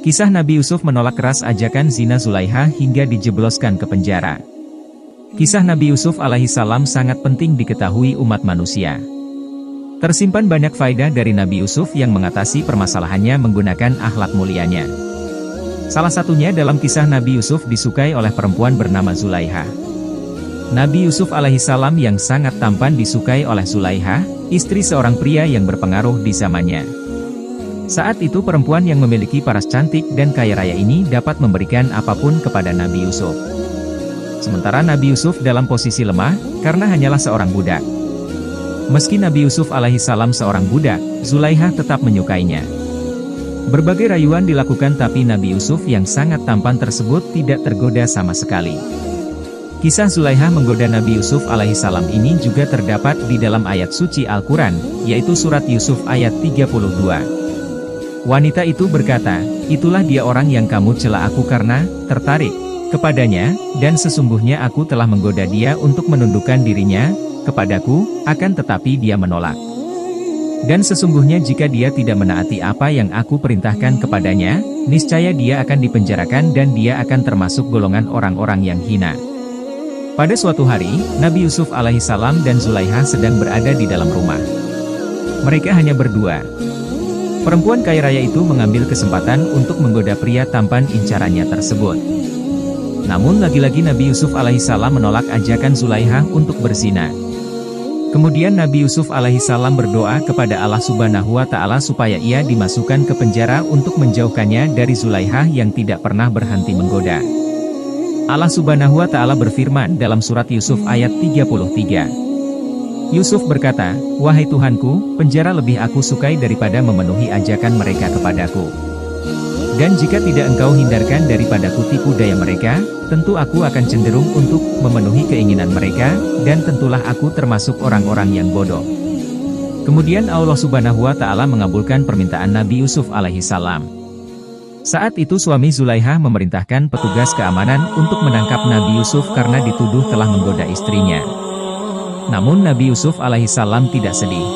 Kisah Nabi Yusuf menolak keras ajakan zina Zulaikha hingga dijebloskan ke penjara. Kisah Nabi Yusuf alaihissalam sangat penting diketahui umat manusia. Tersimpan banyak faedah dari Nabi Yusuf yang mengatasi permasalahannya menggunakan akhlak mulianya. Salah satunya dalam kisah Nabi Yusuf disukai oleh perempuan bernama Zulaikha. Nabi Yusuf alaihissalam yang sangat tampan disukai oleh Zulaikha, istri seorang pria yang berpengaruh di zamannya. Saat itu perempuan yang memiliki paras cantik dan kaya raya ini dapat memberikan apapun kepada Nabi Yusuf. Sementara Nabi Yusuf dalam posisi lemah, karena hanyalah seorang budak. Meski Nabi Yusuf alaihissalam seorang budak, Zulaikha tetap menyukainya. Berbagai rayuan dilakukan tapi Nabi Yusuf yang sangat tampan tersebut tidak tergoda sama sekali. Kisah Zulaikha menggoda Nabi Yusuf alaihissalam ini juga terdapat di dalam ayat suci Al-Quran, yaitu surat Yusuf ayat 32. Wanita itu berkata, "Itulah dia orang yang kamu cela aku karena tertarik kepadanya, dan sesungguhnya aku telah menggoda dia untuk menundukkan dirinya kepadaku, akan tetapi dia menolak. Dan sesungguhnya jika dia tidak menaati apa yang aku perintahkan kepadanya, niscaya dia akan dipenjarakan dan dia akan termasuk golongan orang-orang yang hina." Pada suatu hari, Nabi Yusuf alaihissalam dan Zulaikha sedang berada di dalam rumah. Mereka hanya berdua. Perempuan kaya raya itu mengambil kesempatan untuk menggoda pria tampan incarannya tersebut. Namun lagi-lagi Nabi Yusuf alaihissalam menolak ajakan Zulaikha untuk berzina. Kemudian Nabi Yusuf alaihissalam berdoa kepada Allah Subhanahu wa Ta'ala supaya ia dimasukkan ke penjara untuk menjauhkannya dari Zulaikha yang tidak pernah berhenti menggoda. Allah Subhanahu wa Ta'ala berfirman dalam surat Yusuf ayat 33. Yusuf berkata, "Wahai Tuhanku, penjara lebih aku sukai daripada memenuhi ajakan mereka kepadaku. Dan jika tidak engkau hindarkan daripadaku tipu daya mereka, tentu aku akan cenderung untuk memenuhi keinginan mereka, dan tentulah aku termasuk orang-orang yang bodoh." Kemudian Allah Subhanahu wa Ta'ala mengabulkan permintaan Nabi Yusuf alaihissalam. Saat itu suami Zulaikha memerintahkan petugas keamanan untuk menangkap Nabi Yusuf karena dituduh telah menggoda istrinya. Namun Nabi Yusuf alaihissalam tidak sedih.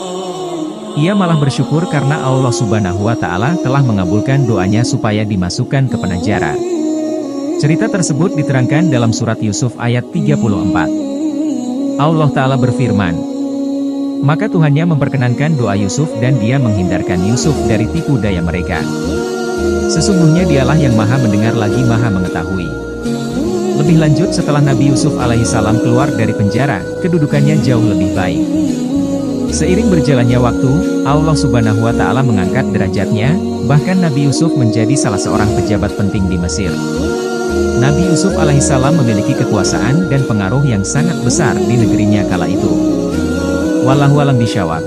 Ia malah bersyukur karena Allah Subhanahu wa Ta'ala telah mengabulkan doanya supaya dimasukkan ke penjara. Cerita tersebut diterangkan dalam surat Yusuf ayat 34. Allah Ta'ala berfirman, "Maka Tuhannya memperkenankan doa Yusuf dan dia menghindarkan Yusuf dari tipu daya mereka. Sesungguhnya dialah yang maha mendengar lagi maha mengetahui." Lebih lanjut setelah Nabi Yusuf alaihissalam keluar dari penjara, kedudukannya jauh lebih baik. Seiring berjalannya waktu, Allah Subhanahu wa Ta'ala mengangkat derajatnya, bahkan Nabi Yusuf menjadi salah seorang pejabat penting di Mesir. Nabi Yusuf alaihissalam memiliki kekuasaan dan pengaruh yang sangat besar di negerinya kala itu. Wallahu a'lam bishawab.